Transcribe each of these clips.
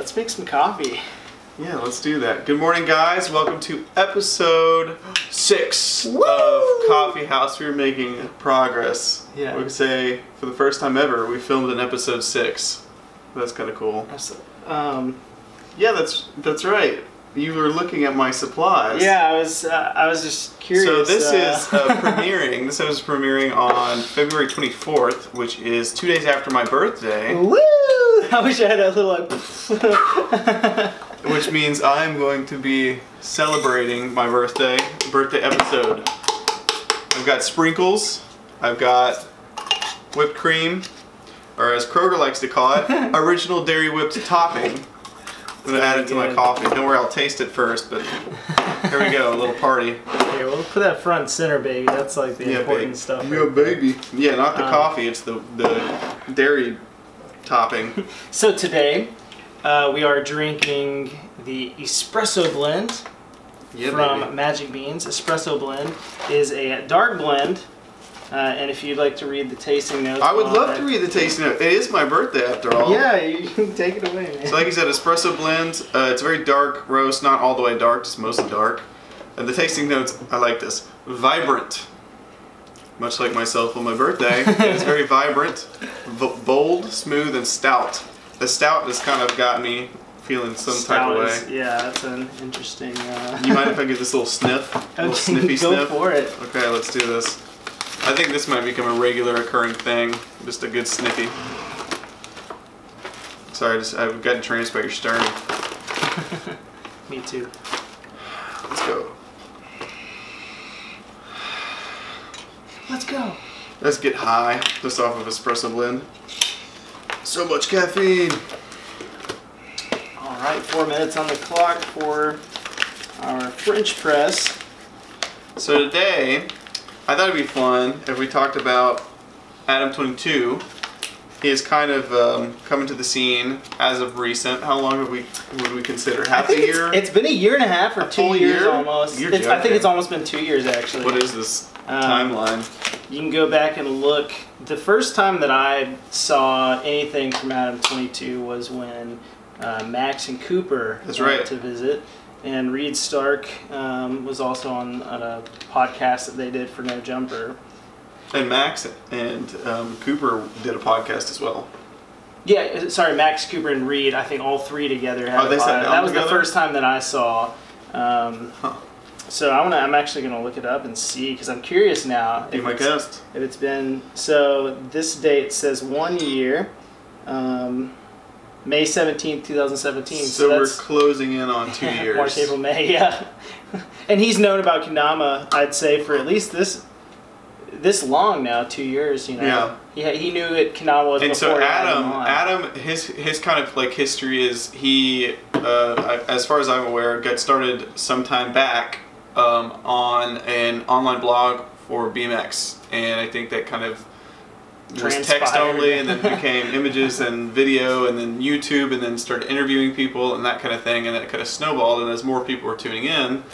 let's make some coffee. Yeah, let's do that. Good morning, guys. Welcome to episode 6 Woo! of Coffeehouse. We're making progress. Yeah. We would say, for the first time ever, we filmed an episode 6. That's kind of cool. Yeah, that's right. You were looking at my supplies. Yeah, I was just curious. So this is premiering. This is premiering on February 24th, which is 2 days after my birthday. Woo! I wish I had a little like. Which means I'm going to be celebrating my birthday episode. I've got sprinkles. I've got whipped cream, or as Kroger likes to call it, original dairy whipped topping. I'm gonna add it to my coffee. Don't worry, I'll taste it first, but here we go, a little party. Here, we'll put that front and center, baby. That's like the important stuff. Yeah, baby. Yeah, not the coffee, it's the dairy topping. So today, we are drinking the espresso blend from Magic Beans. Espresso blend is a dark blend. And if you'd like to read the tasting notes, I would love to read the tasting note. It is my birthday after all. Yeah, you can take it away, man. So like you said, espresso blend. It's a very dark roast, not all the way dark, just mostly dark. And the tasting notes, I like this. Vibrant. Much like myself on my birthday. It's very vibrant, bold, smooth, and stout. The stout has kind of got me feeling some type of way. Yeah, that's an interesting... You mind if I give this a little sniff? A little sniffy sniff? Go for it. Okay, let's do this. I think this might become a regular occurring thing. Just a good sniffy. Sorry, I've gotten tranced by your stirring. Me too. Let's go. Let's go. Let's get high just off of espresso blend. So much caffeine. All right, 4 minutes on the clock for our French press. So today, I thought it'd be fun if we talked about Adam 22. He is kind of coming to the scene as of recent. How long would we consider? Half a year? It's been a year and a half or 2 years almost. I think it's almost been 2 years actually. What is this timeline? You can go back and look. The first time that I saw anything from Adam 22 was when Max and Cooper went to visit. And Reed Stark was also on a podcast that they did for No Jumper. And Max and Cooper did a podcast as well. Yeah, sorry, Max, Cooper, and Reed. I think all three together had a podcast. That was the first time that I saw. So I'm actually going to look it up and see, because I'm curious now. Be my guest. If it's been... So this date says 1 year. May 17th, 2017. So we're closing in on 2 years. March, April, May, yeah. And he's known about Kendama, I'd say, for at least this long now, 2 years, you know. Yeah. He knew it Kendama was before. And so Adam, his kind of like history is he, as far as I'm aware, got started sometime back on an online blog for BMX, and I think that kind of was text only, and then became images and video, and then YouTube, and then started interviewing people and that kind of thing, and then it kind of snowballed. And as more people were tuning in,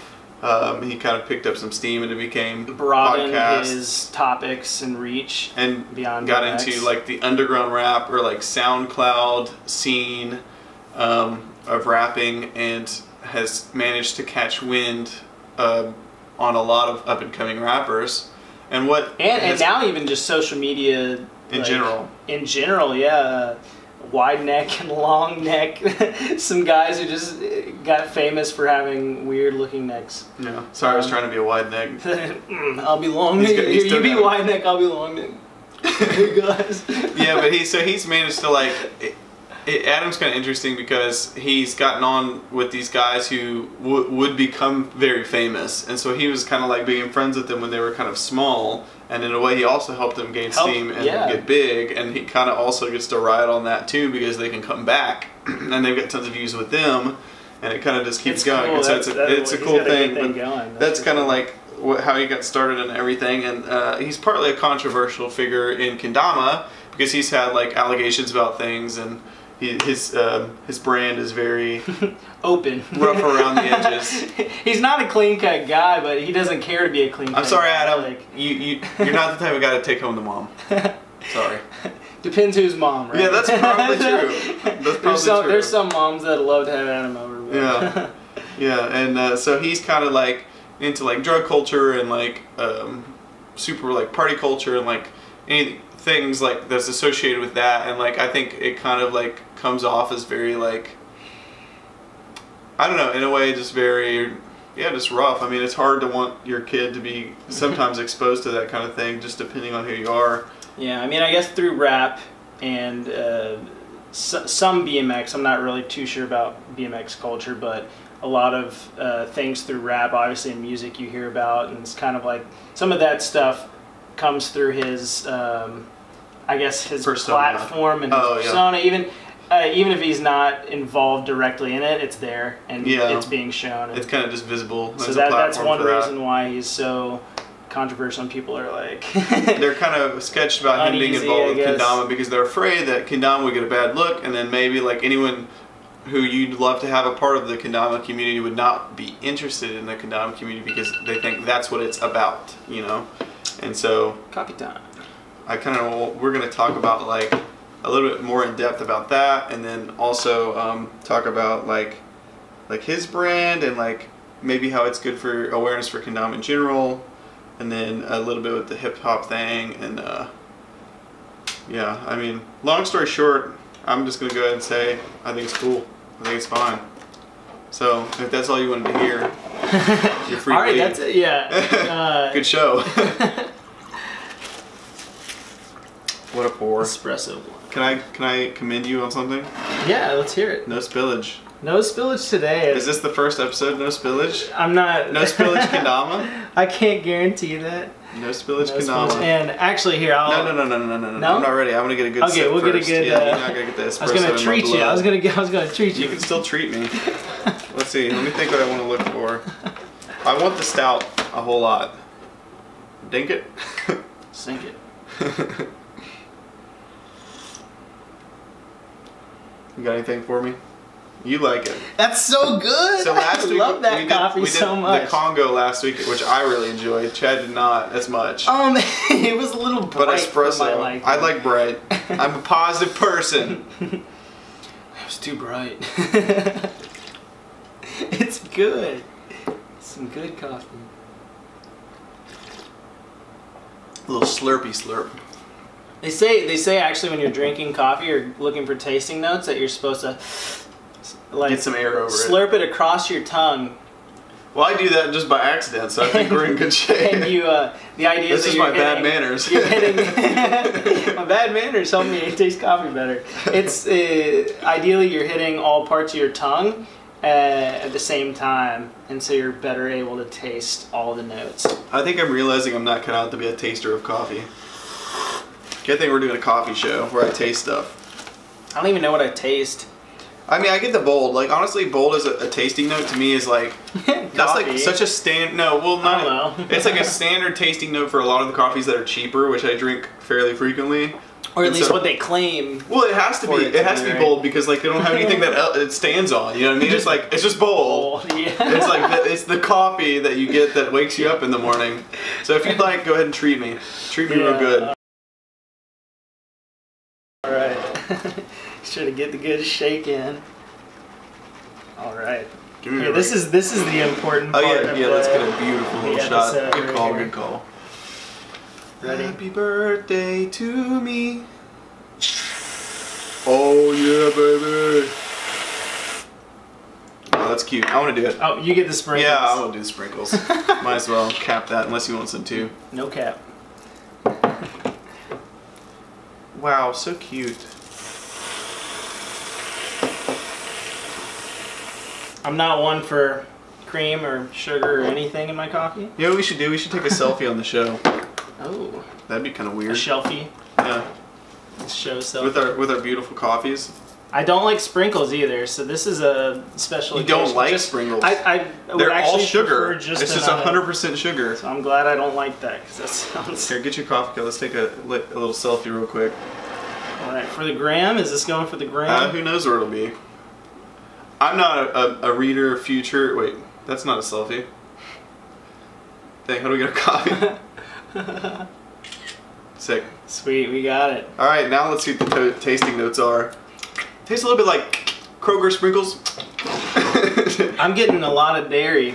he kind of picked up some steam, and it became broadened his topics and reach, and beyond got BMX. into like the underground rap or like SoundCloud scene of rapping, and has managed to catch wind on a lot of up and coming rappers. And now even just social media in general. In general, yeah. Wide neck and long neck. Some guys who just got famous for having weird looking necks. Yeah. Sorry, I was trying to be a wide neck. I'll be long neck. You be wide neck, I'll be long neck. Hey guys. Yeah, but he's managed to like. Adam's kind of interesting because he's gotten on with these guys who would become very famous, and so he was kind of like being friends with them when they were kind of small, and in a way he also helped them gain steam and get big, and he kind of also gets to ride on that too because they can come back and they've got tons of views with them, and it kind of just keeps going. Cool. And so it's a cool thing, but that's kind of like how he got started and everything, and he's partly a controversial figure in Kendama because he's had like allegations about things, and his brand is very open, rough around the edges. He's not a clean cut guy, but he doesn't care to be a clean cut guy. I'm sorry, Adam. You're not the type of guy to take home to mom. Sorry. Depends whose mom, right? Yeah, that's probably true. That's probably true. There's some moms that love to have Adam over. But. Yeah, yeah, and so he's kind of like into like drug culture and like super like party culture and like any things like that's associated with that, and like I think it kind of like comes off as very like, I don't know, in a way just very, yeah, just rough. I mean, it's hard to want your kid to be sometimes exposed to that kind of thing, just depending on who you are. Yeah, I mean, I guess through rap and some BMX, I'm not really too sure about BMX culture, but a lot of things through rap, obviously in music you hear about, and it's kind of like some of that stuff comes through his, I guess, his persona. Platform and his persona. Yeah. Even if he's not involved directly in it, it's there and it's being shown. And it's kind of just visible. So that's one reason why he's so controversial, and people are like they're kind of sketched about him being involved with kendama because they're afraid that kendama would get a bad look, and then maybe like anyone who you'd love to have a part of the kendama community would not be interested in the kendama community because they think that's what it's about, you know. And so coffee time. We're going to talk about like a little bit more in depth about that, and then also talk about like his brand and like maybe how it's good for awareness for kendama in general, and then a little bit with the hip hop thing, and yeah, I mean, long story short, I'm just going to go ahead and say I think it's cool. I think it's fine. So if that's all you wanted to hear, you're free. All right, that's it. Yeah. Good show. What a pour. Espresso. Can I commend you on something? Yeah, let's hear it. No spillage. No spillage today. Is this the first episode? No spillage. I'm not. No spillage kendama. I can't guarantee that. No spillage kendama. And actually, here I'll. No. I'm not ready. I'm gonna get a good. Okay, we'll first. get a good. Yeah, you're not gonna get the espresso. I was gonna treat you. I was gonna treat you. You can still treat me. Let's see. Let me think what I want to look for. I want the stout a whole lot. Dink it. Sink it. You got anything for me? You like it. That's so good. So last week I love that coffee so much. The Congo last week, which I really enjoyed. Chad did not as much. It was a little bright. But espresso, I like bright. I'm a positive person. It was too bright. It's good. Some good coffee. A little slurpy slurp. They say actually when you're drinking coffee or looking for tasting notes that you're supposed to like get some air over slurp it across your tongue. Well, I do that just by accident, so I think we're in good shape. And you, the idea is that you're my bad manners. You're hitting my bad manners help me taste coffee better. It's ideally you're hitting all parts of your tongue at the same time, and so you're better able to taste all the notes. I think I'm realizing I'm not cut out to be a taster of coffee. Good thing we're doing a coffee show where I taste stuff. I don't even know what I taste. I mean, I get the bold. Like, honestly, bold as a tasting note to me is like, that's like such a stand. No, well, not. I don't know. It's like a standard tasting note for a lot of the coffees that are cheaper, which I drink fairly frequently. Or at least what they claim. Well, it has to be. It has to be bold because like they don't have anything that it stands on. You know what I mean? It's like it's just bold. Yeah. It's like it's the coffee that you get that wakes you up in the morning. So if you'd like, go ahead and treat me. Treat me real good. All right. Sure to get the good shake in. All right. Here, this is the important part. Oh yeah, let's get a beautiful little shot. Good call, good call. Ready? Happy birthday to me. Oh yeah, baby. Oh, that's cute. I want to do it. Oh, you get the sprinkles. Yeah, I will do the sprinkles. Might as well cap that unless you want some too. No cap. Wow, so cute. I'm not one for cream or sugar or anything in my coffee. You know what we should do? We should take a selfie on the show. Oh. That'd be kind of weird. A shelfie. Yeah. Show selfie. With our beautiful coffees. I don't like sprinkles either, so this is a special. You don't like sprinkles? They're all sugar. This is 100% sugar. So I'm glad I don't like that because that sounds. Here, get your coffee cup. Let's take a little selfie real quick. All right, for the gram, is this going for the gram? Who knows where it'll be. I'm not a reader of future. Wait, that's not a selfie. Dang, how do we get a coffee? Sick. Sweet, we got it. All right, now let's see what the tasting notes are. Tastes a little bit like Kroger sprinkles. I'm getting a lot of dairy.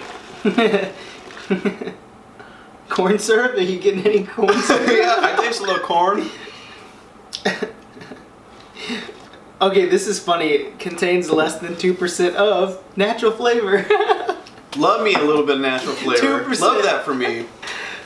Corn syrup? Are you getting any corn syrup? Yeah, I taste a little corn. Okay, this is funny. It contains less than 2% of natural flavor. Love me a little bit of natural flavor. 2%. Love that for me.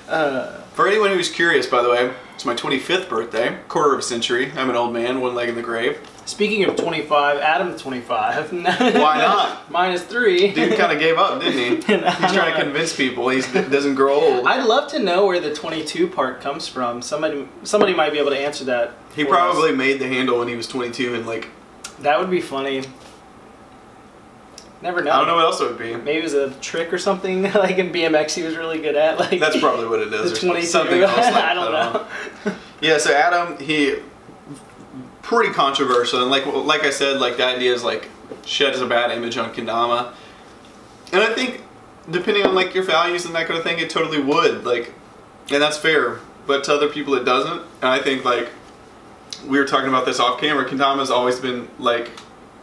For anyone who's curious, by the way, it's my 25th birthday, quarter of a century. I'm an old man, one leg in the grave. Speaking of 25, Adam's 25. Why not? -3. Dude kind of gave up, didn't he? He's trying to convince people he doesn't grow old. I'd love to know where the 22 part comes from. Somebody might be able to answer that. He probably made the handle when he was 22 and like... That would be funny. Never know. I don't know what else it would be. Maybe it was a trick or something, like in BMX he was really good at. Like that's probably what it is. The 22. Something else. Like, I don't know. Yeah, so Adam, he pretty controversial, and like I said, like the idea is like sheds a bad image on kendama, and I think depending on like your values and that kind of thing, it totally would, like, and that's fair. But to other people, it doesn't. And I think like we were talking about this off camera, kendama has always been like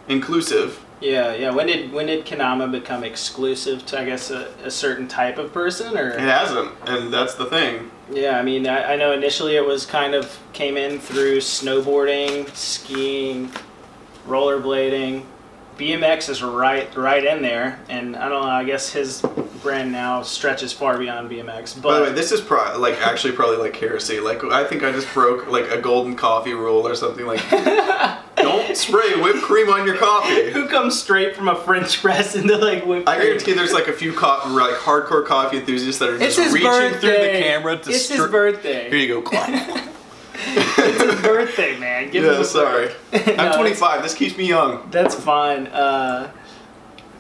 inclusive. Yeah, yeah. When did kendama become exclusive to, I guess, a certain type of person, or? It hasn't, and that's the thing. Yeah, I mean, I know initially it was kind of came in through snowboarding, skiing, rollerblading. BMX is right in there, and I don't know. I guess his brand now stretches far beyond BMX. But by the way, this is probably like heresy. Like I think I just broke like a golden coffee rule or something. Like don't spray whipped cream on your coffee. Who comes straight from a French press into like whipped cream? I guarantee there's like a few like hardcore coffee enthusiasts that are just reaching through the camera to. It's his birthday. Here you go. It's his birthday, man. Give him a sorry. I'm 25. This keeps me young. That's fine.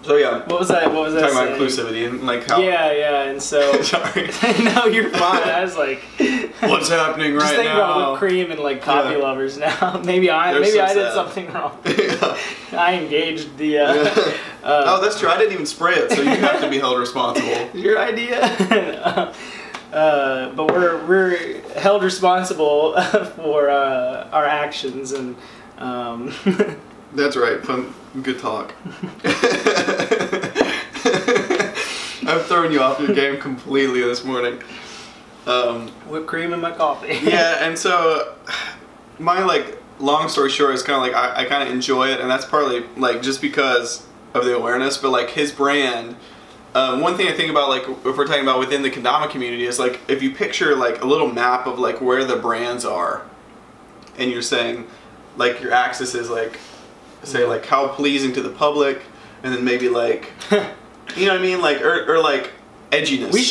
So yeah. What was I? What was I talking saying? about inclusivity and like how? Yeah, yeah. And so. Sorry. No, you're fine. I was like. What's happening right now? Just think about whipped cream and like coffee lovers now. maybe I did something wrong. Yeah. I engaged the. Oh, that's true. I didn't even spray it, so you have to be held responsible. Your idea. But we're held responsible for our actions, and that's right. Fun, good talk. I'm throwing you off your game completely this morning. Whipped cream in my coffee. Yeah, and so my like long story short is kind of like I kind of enjoy it, and that's partly like just because of the awareness, but like his brand. One thing I think about, like, if we're talking about within the kendama community, is like if you picture like a little map of like where the brands are, and you're saying like your axis is like, say like how pleasing to the public, and then maybe like, you know what I mean, like or like edginess. We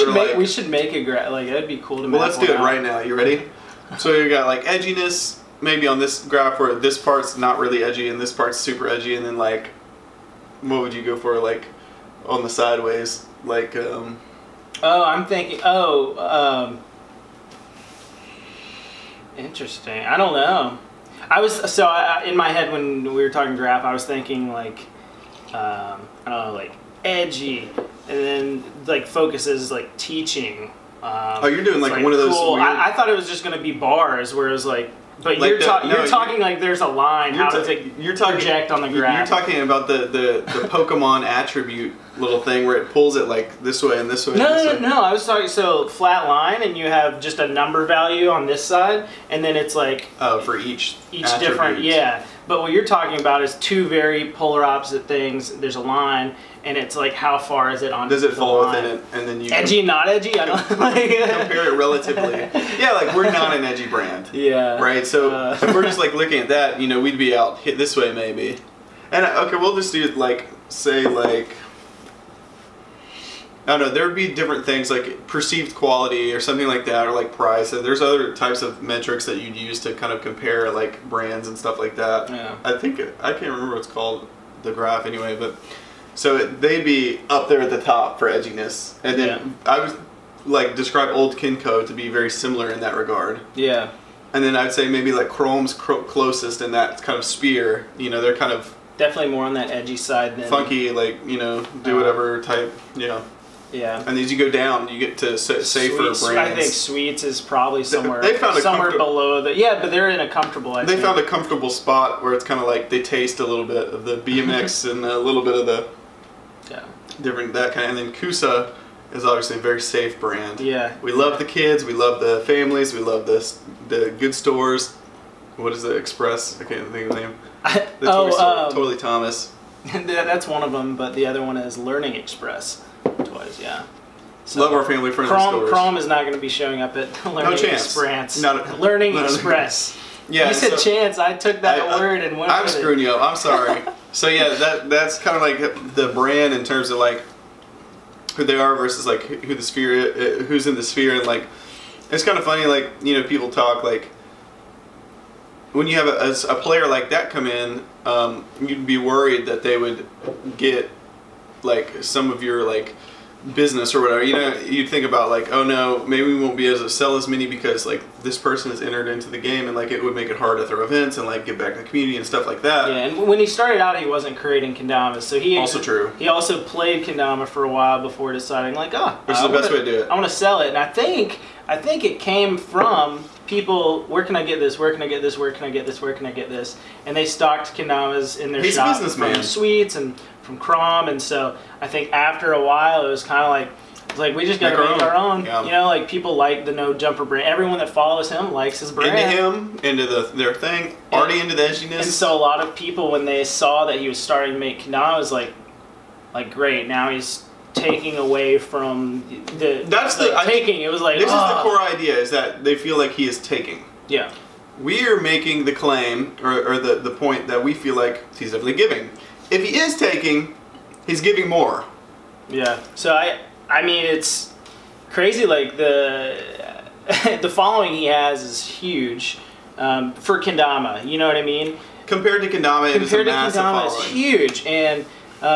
should make a like that'd be cool to make. Well, let's do it right now. You ready? So you got like edginess maybe on this graph where this part's not really edgy and this part's super edgy, and then like what would you go for like on the sideways, like oh, I'm thinking interesting. I don't know. I was in my head when we were talking graph, I was thinking like I don't know, like edgy, and then like focuses like teaching. Oh, you're doing like one of those cool. weird... I thought it was just gonna be bars, where it was like. But like you're talking like there's a line. How does it project on the graph? You're talking about the Pokemon attribute little thing where it pulls it like this way and this way. No. I was talking flat line, and you have just a number value on this side, and then it's like for each different. Yeah. But what you're talking about is two very polar opposite things. There's a line, and it's like how far is it on? Does it fall within it, and then you edgy, not edgy? I don't like compare it relatively. Yeah, like we're not an edgy brand. Yeah. Right. So if we're just like looking at that, you know, we'd be out hit this way maybe. And okay, we'll just do like say like. I don't know, there would be different things like perceived quality or something like that, or like price. And there's other types of metrics that you'd use to kind of compare like brands and stuff like that. Yeah. I can't remember what it's called, the graph anyway, but so they'd be up there at the top for edginess. And then I would like describe old Kinko to be very similar in that regard. Yeah. And then I'd say maybe like Chrome's closest in that kind of sphere. You know, they're kind of definitely more on that edgy side than funky, like, you know, do whatever type, yeah. Yeah. And as you go down, you get to safer brands. I think Sweets is probably somewhere they found somewhere below the. Yeah, but they're in a comfortable. They found a comfortable spot where it's kind of like they taste a little bit of the BMX and a little bit of the different that kind. And then Kusa is obviously a very safe brand. Yeah. We love the kids. We love the families. We love the good stores. What is the Express? I can't think of the name. The toy store, Totally Thomas. That's one of them, but the other one is Learning Express toys. Yeah. So love our family-friendly stores. Crom is not going to be showing up at Learning Express. Learning Express. Yeah, you said chance. I took that word and went. I'm screwing you up. I'm sorry. So yeah, that's kind of like the brand in terms of like who they are versus like who the sphere, who's in the sphere, and like it's kind of funny. Like, you know, people talk like when you have a player like that come in, you'd be worried that they would get like some of your like business or whatever. You know, you'd think about like, oh no, maybe we won't be able to sell as many because like this person has entered into the game, and like it would make it hard to throw events and like get back in the community and stuff like that. Yeah, and when he started out, he wasn't creating Kendamas, so he also true. He also played Kendama for a while before deciding like, which is the best way to do it. I want to sell it, and I think it came from people. Where can I get this? Where can I get this? Where can I get this? Where can I get this? And they stocked Kendamas in their shop from Sweets and from Crom, and so I think after a while it was kind of like we just got to make our own. Yeah. You know, like people like the No Jumper brand. Everyone that follows him likes his brand. Into him, into their thing, already into the edginess. And so a lot of people, when they saw that he was starting to make Kendamas, like great, now he's taking away from the. That's the taking. It was like this is the core idea, is that they feel like he is taking. Yeah. We are making the claim or the point that we feel like he's definitely giving. If he is taking, he's giving more. Yeah. So I mean, it's crazy. Like the following he has is huge for Kendama. You know what I mean? Compared to Kendama, it is a massive following. It's huge, and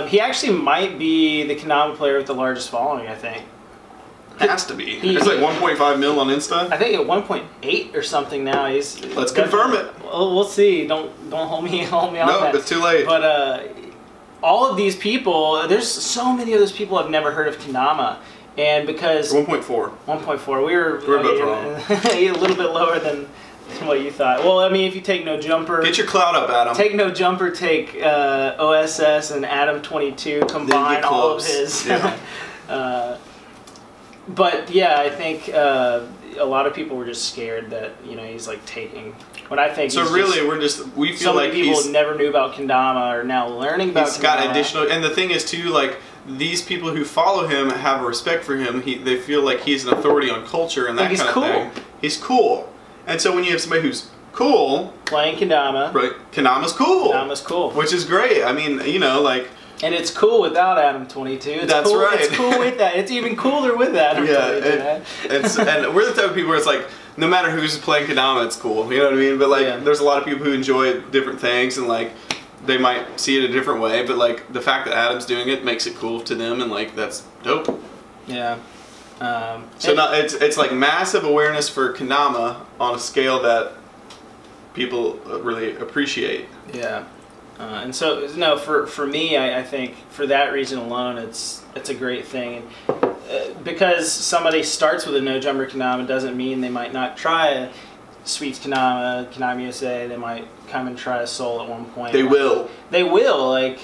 he actually might be the Kendama player with the largest following. I think. Has to be. It's like 1.5 mil on Insta. I think at 1.8 or something now. Let's confirm it. Well, we'll see. Don't hold me on that. No, it's too late. But all of these people, there's so many of those people I've never heard of Kendama, and because 1.4. 1.4. We're both wrong. A little bit lower than what you thought. Well, I mean, if you take No Jumper, get your clout up, Adam. Take No Jumper, take OSS and Adam 22, combine all of his. Yeah. But yeah, I think a lot of people were just scared that he's like taking. What I think. So really, we feel so like many people never knew about Kendama are now learning about. He's got additional, and the thing is too, like these people who follow him have a respect for him. They feel like he's an authority on culture and that kind of thing. He's cool, and so when you have somebody who's cool playing Kendama, right? Kendama's cool. Kendama's cool, which is great. I mean, like. And it's cool without Adam 22. That's cool, right. It's cool with that. It's even cooler with Adam 22. And we're the type of people where it's like, no matter who's playing Kendama, it's cool. You know what I mean? But like, there's a lot of people who enjoy different things, and like, they might see it a different way. But like, the fact that Adam's doing it makes it cool to them, and like, that's dope. Yeah. So now it's like massive awareness for Kendama on a scale that people really appreciate. Yeah. And so, no, for me, I think for that reason alone, it's a great thing. Because somebody starts with a No Jumper Kendama doesn't mean they might not try a Sweets Kendama, Kendama USA. They might come and try a Soul at one point. They will. They will. Like,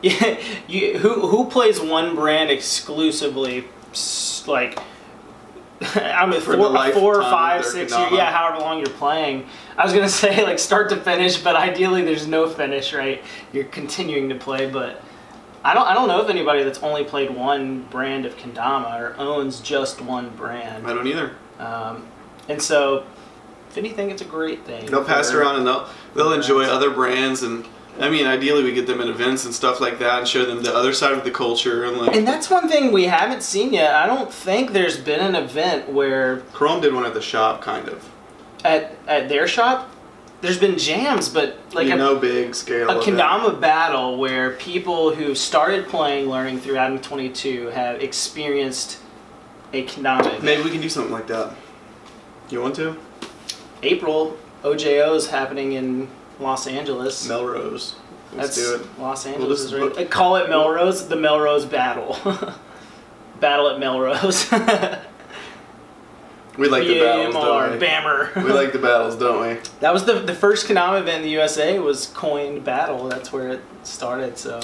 who plays one brand exclusively? Like, I mean, 4 or 5, 6 years, yeah, however long you're playing. I was gonna say like start to finish, but ideally there's no finish, right? You're continuing to play, but I don't know of anybody that's only played one brand of Kendama or owns just one brand. I don't either. And so, if anything, it's a great thing. They'll pass around and they'll enjoy other brands, and I mean, ideally we get them at events and stuff like that and show them the other side of the culture and like. And that's one thing we haven't seen yet. I don't think there's been an event where. Chrome did one at the shop, kind of. At their shop, there's been jams, but like no big scale. A Kendama battle where people who started playing, learning through Adam 22 have experienced a Kendama event. Maybe we can do something like that. You want to? April, OJO is happening in Los Angeles. Melrose. Let's do it. Los Angeles is right. Call it Melrose, the Melrose Battle. Battle at Melrose. We like the battles, don't we? Bammer. We like the battles, don't we? That was the first kendama event in the USA was coined battle. That's where it started. So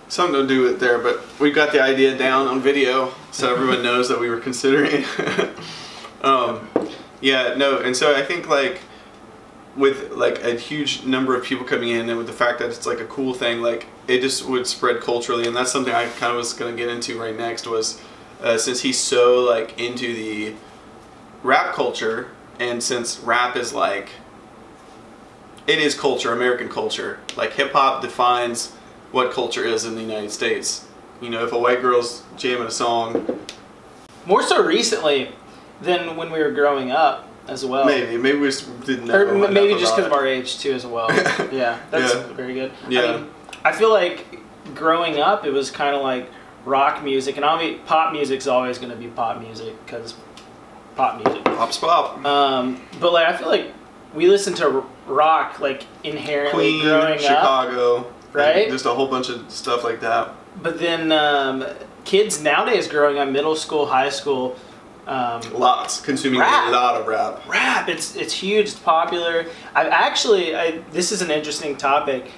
something to do with it there, but we got the idea down on video, so everyone knows that we were considering it. Yeah, no, and so I think like with like a huge number of people coming in, and with the fact that it's like a cool thing, like it just would spread culturally, and that's something I kind of was going to get into right next. Was since he's so like into the rap culture, and since rap is like, it is culture, American culture. Like hip hop defines what culture is in the United States. You know, if a white girl's jamming a song, more so recently than when we were growing up as well. Maybe we just didn't know. Or maybe just because of our age too as well. Yeah, that's very good. Yeah. I mean, I feel like growing up it was kind of like rock music, and obviously pop music's always going to be pop music because pop music. Pop's pop. But like I feel like we listened to rock like inherently Queen, growing Chicago, up, right? Just a whole bunch of stuff like that. But then kids nowadays growing up, middle school, high school, consuming rap. a lot of rap. Rap, it's huge, it's popular. This is an interesting topic.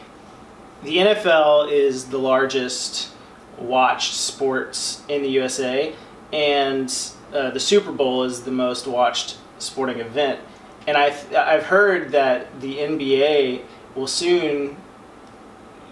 The NFL is the largest watched sports in the USA, and the Super Bowl is the most watched sporting event. And I've heard that the NBA will soon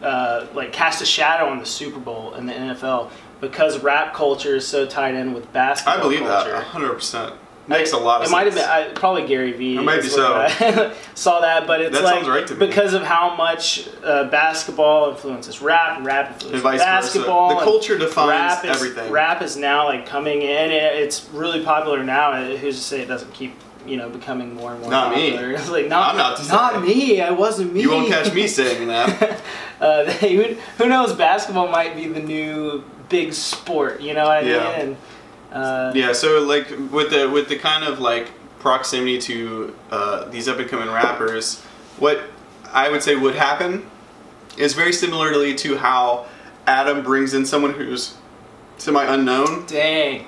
like cast a shadow on the Super Bowl and the NFL because rap culture is so tied in with basketball. I believe culture. that 100%. Makes a lot of sense. It might have been probably Gary Vee. It might be so. I saw that, but it's that like sounds right to me. Because of how much basketball influences rap, and rap influences basketball. The culture defines everything. Rap is now like coming in. It's really popular now. Who's to say it doesn't keep becoming more and more popular? Me. It's like I'm not me. I wasn't me. You won't catch me saying that. Who knows? Basketball might be the new big sport. You know what I mean? Yeah, so like with the kind of like proximity to these up and coming rappers, what I would say would happen is very similarly to how Adam brings in someone who's semi-unknown. Dang.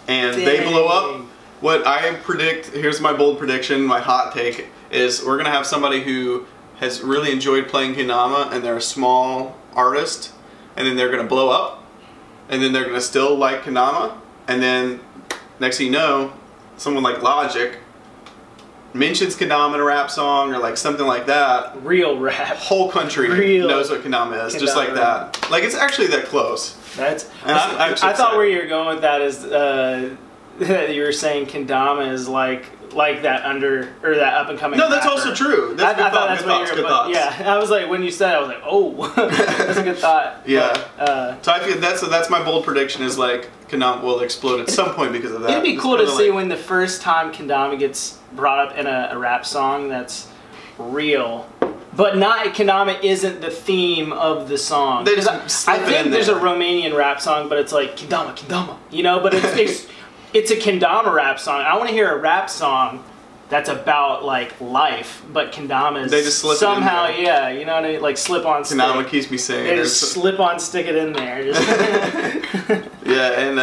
And they blow up. What I predict, here's my bold prediction, my hot take, is we're gonna have somebody who has really enjoyed playing kendama and they're a small artist, and then they're gonna blow up, and then they're gonna still like kendama. And then, next thing you know, someone like Logic mentions kendama in a rap song or like something like that. Real rap. Whole country knows what kendama is, just like that. Like it's actually that close. I thought where you were going with that is you were saying kendama is like that that up and coming. No, that's rapper. also true. That's I thought that's what you were. Thoughts. Yeah, I was like when you said it, I was like, oh, that's a good thought. Yeah. So I feel that's my bold prediction is like kendama will explode at some point because of that. It'd be cool to see when the first time kendama gets brought up in a rap song that's real. But kendama isn't the theme of the song. They just I think there's a Romanian rap song, but it's like kendama, but it's a kendama rap song. I want to hear a rap song that's about like life, but kendama is they just slip somehow, it in there. you know what I mean? Like slip on stick. Kendama keeps me sane. They just slip on stick it in there. Yeah, and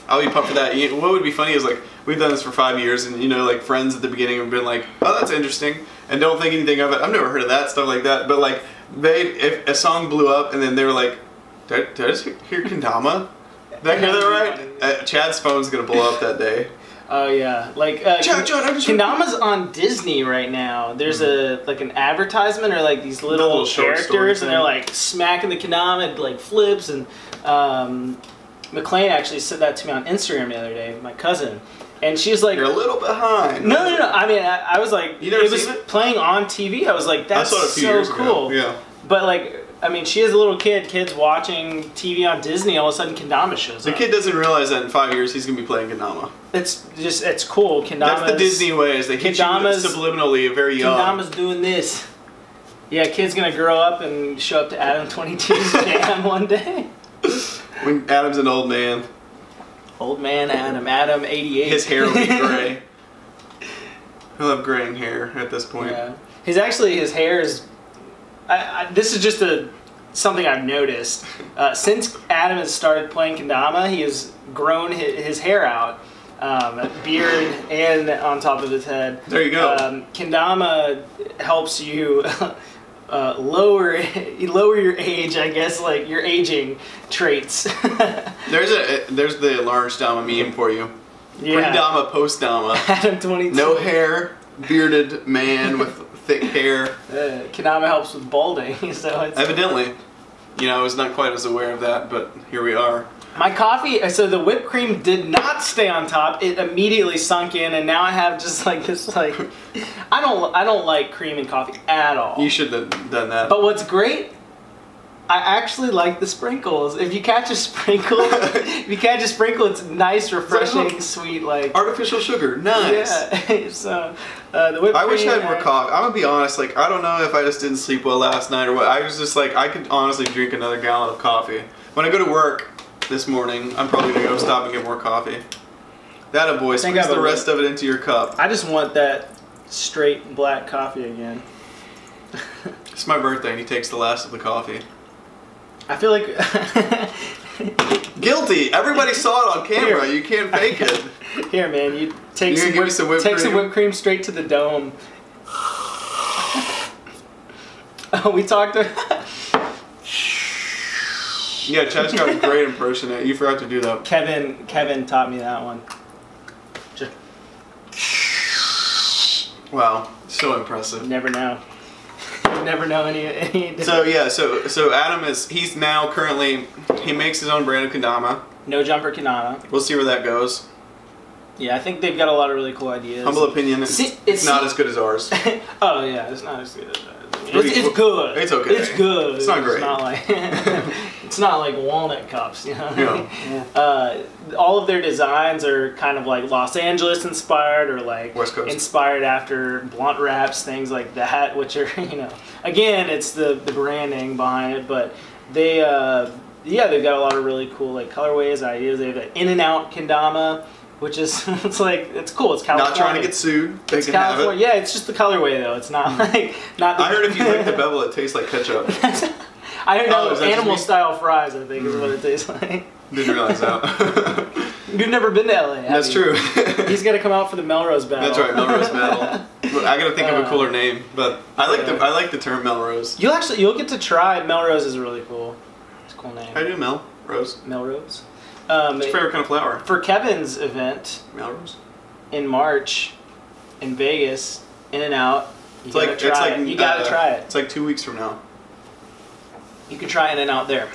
I'll be pumped for that. What would be funny is like we've done this for 5 years, and like friends at the beginning have been like, "Oh, that's interesting," and don't think anything of it. I've never heard of that stuff like that. But like if a song blew up, and then they were like, "Did I just hear kendama? Did I hear that right?" Chad's phone's gonna blow up that day. Oh yeah, like kendama's on Disney right now. There's an advertisement or like these little characters, and they're like smacking the kendama, and like flips, and McLean actually said that to me on Instagram the other day, my cousin, and she's like, "You're a little behind." No. I mean, I was like, it was playing on TV. I was like, that's so cool. Yeah. But like, I mean, she has a little kids watching TV on Disney. All of a sudden, kendama shows up. The kid doesn't realize that in 5 years he's gonna be playing kendama. It's cool. Kendama's, that's the Disney way. Is they hit you subliminally very young. Kendama's doing this. Yeah, kid's gonna grow up and show up to Adam 22's jam one day. When Adam's an old man. Old man Adam 88. His hair will be gray. He'll have graying hair at this point. Yeah. His hair is. This is just a something I've noticed. Since Adam has started playing kendama, he has grown his hair out, beard and on top of his head. There you go. Kendama helps you lower your age, I guess, like your aging traits. There's the large dama meme for you. Yeah. Pre-dama, post-dama. Adam 22. No hair, bearded man with thick hair. Kendama helps with balding, so it's... Evidently. You know, I was not quite as aware of that, but here we are. My coffee, so the whipped cream did not stay on top. It immediately sunk in, and now I have just like this, like... I don't like cream in coffee at all. You should have done that. But what's great, I actually like the sprinkles. If you catch a sprinkle, it's nice, refreshing, sweet, like... Artificial sugar, nice. Yeah, so the whipped cream... I wish I had more coffee. I'm gonna be honest, like, I don't know if I just didn't sleep well last night or what. I was just like, I could honestly drink another gallon of coffee. When I go to work this morning, I'm probably gonna go stop and get more coffee. That a boy, squeeze the rest of it into your cup. I just want that straight black coffee again. It's my birthday and he takes the last of the coffee. I feel like... Guilty! Everybody saw it on camera. Here. You can't fake it. Here, man. You take some whipped cream straight to the dome. Oh, we talked... Yeah, Chad's got a great impression at it. You forgot to do that. Kevin taught me that one. Just... Wow. So impressive. Never know. Never know any So yeah, so Adam he's now currently, he makes his own brand of kendama. No jumper kendama. We'll see where that goes. Yeah, I think they've got a lot of really cool ideas. Humble opinion, it's not as good as ours. Oh yeah, it's not as good as ours. It's good. It's okay. It's good. It's not great. It's not like it's not like walnut cups, you know. Yeah. All of their designs are kind of like Los Angeles inspired, or like West Coast inspired after blunt wraps, things like that, which are, you know, again, it's the branding behind it, but they yeah, they've got a lot of really cool like colorways, ideas. They have an in and out kendama, which is it's like, it's cool. It's California. Not trying to get sued. They can have it. Yeah, it's just the colorway though. It's not like not. I heard if you lick the bevel, it tastes like ketchup. I don't know. Animal style fries, I think, is what it tastes like. Didn't realize that. You've never been to LA. That's true. He's got to come out for the Melrose battle. That's right, Melrose battle. I got to think of a cooler name, but I like the term Melrose. You'll get to try. Melrose is really cool. It's a cool name. I do Melrose. Melrose. What's your favorite kind of flower? For Kevin's event, Melrose, in March, in Vegas, In and Out. You gotta try it. It's like 2 weeks from now. You can try In and Out there.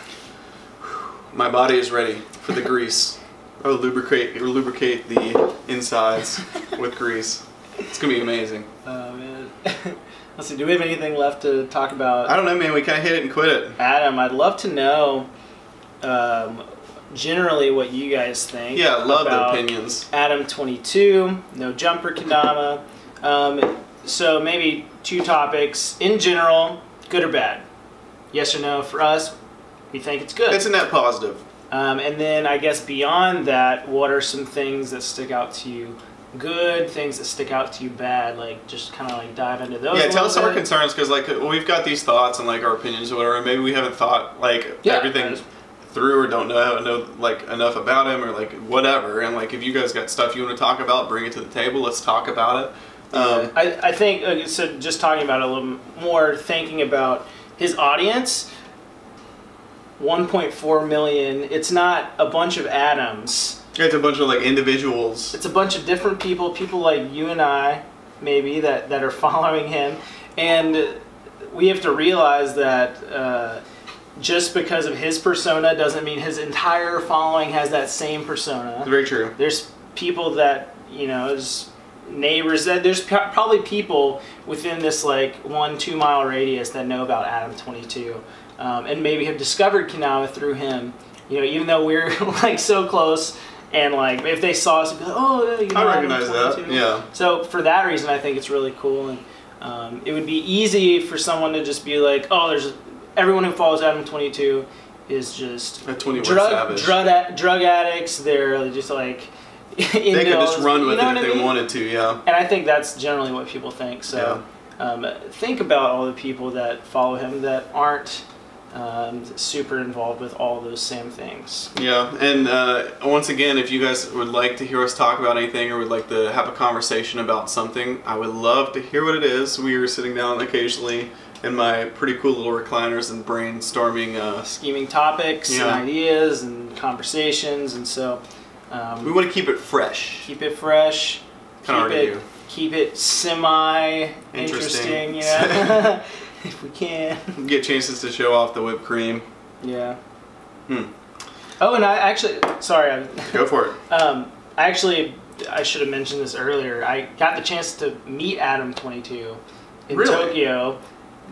My body is ready for the grease. I'll lubricate the insides with grease. It's gonna be amazing. Oh man. Let's see. Do we have anything left to talk about? I don't know, man. We kind of hit it and quit it. Adam, I'd love to know. Generally what you guys think. Yeah, love the opinions. Adam 22, no jumper kendama. So maybe 2 topics. In general, good or bad? Yes or no? For us, we think it's good. It's a net positive. And then I guess beyond that, what are some things that stick out to you good, things that stick out to you bad? Like, just kind of like dive into those. Yeah, tell us our concerns, because like we've got these thoughts and like our opinions or whatever, and maybe we haven't thought like everything through, or don't know like enough about him, or like whatever. And like if you guys got stuff you want to talk about, bring it to the table. Let's talk about it. I think so. Just talking about it a little more, thinking about his audience. 1.4 million. It's not a bunch of Adams. It's a bunch of like individuals. It's a bunch of different people like you and I, maybe, that are following him, and we have to realize that just because of his persona doesn't mean his entire following has that same persona. It's very true. There's people that, you know, as neighbors, that there's probably people within this like 1-2 mile radius that know about Adam 22, and maybe have discovered kendama through him. You know, even though we're like so close, and like if they saw us, they'd be like, oh, you know, I recognize that. Yeah. So for that reason, I think it's really cool, and it would be easy for someone to just be like, oh, everyone who follows Adam 22 is just a 21 savage. Drug addicts. They're just like they could just run with it if they wanted to, yeah. And I think that's generally what people think. So think about all the people that follow him that aren't super involved with all those same things. Yeah, and once again, if you guys would like to hear us talk about anything or would like to have a conversation about something, I would love to hear what it is. We are sitting down occasionally in my pretty cool little recliners and brainstorming. Scheming topics and ideas and conversations, and so... we want to keep it fresh. Keep it fresh. Keep it semi-interesting, yeah. If we can. Get chances to show off the whipped cream. Yeah. Oh, and I actually... Sorry. Go for it. I should have mentioned this earlier. I got the chance to meet Adam22 in Tokyo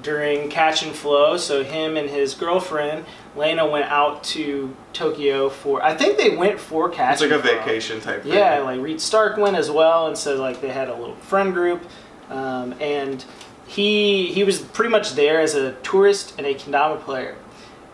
during Catch and Flow. So him and his girlfriend, Lena, went out to Tokyo for... I think they went for Catch and Flow. It's like a vacation type thing. Yeah, like Reed Stark went as well. And so like they had a little friend group. And... He was pretty much there as a tourist and a kendama player,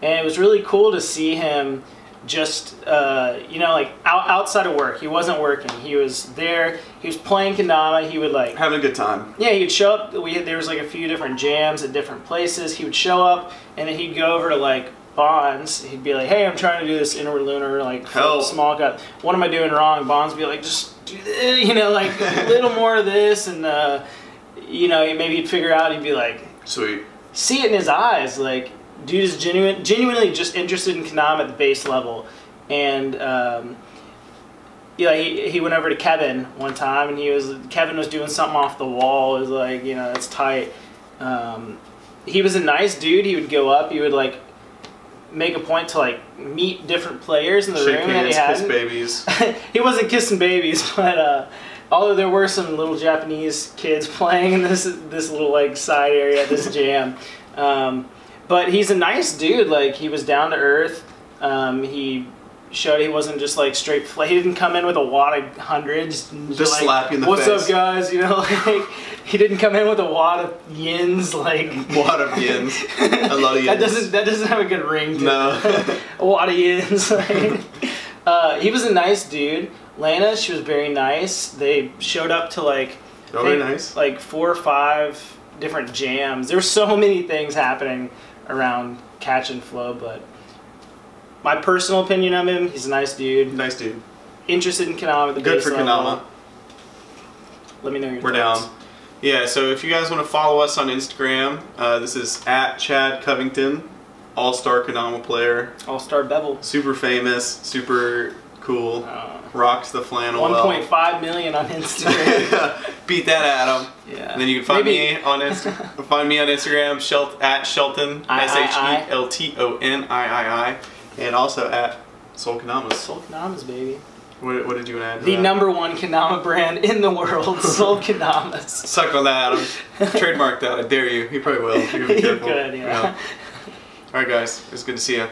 and it was really cool to see him just like outside of work. He wasn't working. He was there. He was playing kendama. He would like having a good time. Yeah, he would show up. There was like a few different jams at different places. He would show up and then he'd go over to like Bonds. He'd be like, "Hey, I'm trying to do this inward lunar like small cut. What am I doing wrong?" Bonds would be like, "Just do this, like a little more of this," and maybe he'd figure out, he'd be like, sweet. See it in his eyes, like, dude is genuinely just interested in kendama at the base level. And, he went over to Kevin one time, and Kevin was doing something off the wall. It was like, that's tight. He was a nice dude. He would go up, he would, like, make a point to, like, meet different players in the room that he had. Kiss babies. He wasn't kissing babies, but, although there were some little Japanese kids playing in this little like side area at this jam, but he's a nice dude. Like he was down to earth. He showed he wasn't just like straight. He didn't come in with a wad of hundreds. Just like, slap you in the face. What's up, guys? Like he didn't come in with a wad of yens. Like wad of yens. A lot of yens. That doesn't have a good ring to it. A wad of yens. He was a nice dude. Lena, she was very nice. They showed up to like 4 or 5 different jams. There were so many things happening around Catch and Flow, but my personal opinion of him, he's a nice dude. Nice dude. Interested in kendama at the base level. Good for kendama. Let me know your thoughts. We're down. Yeah, so if you guys want to follow us on Instagram, this is @ChadCovington, all-star kendama player. All-star bevel. Super famous, super cool. Rocks the flannel. 1.5 million on Instagram. Beat that, Adam. Yeah. And then you can find me on Instagram. @Shelton SHELTONIII, and also @Soul Kendamas. Soul Kendamas, baby. What did you add to the that? #1 kendama brand in the world, Soul Kendamas. Suck on that, Adam. Trademark that. I dare you. He probably will. You're be careful. You could, yeah. All right, guys. It was good to see you.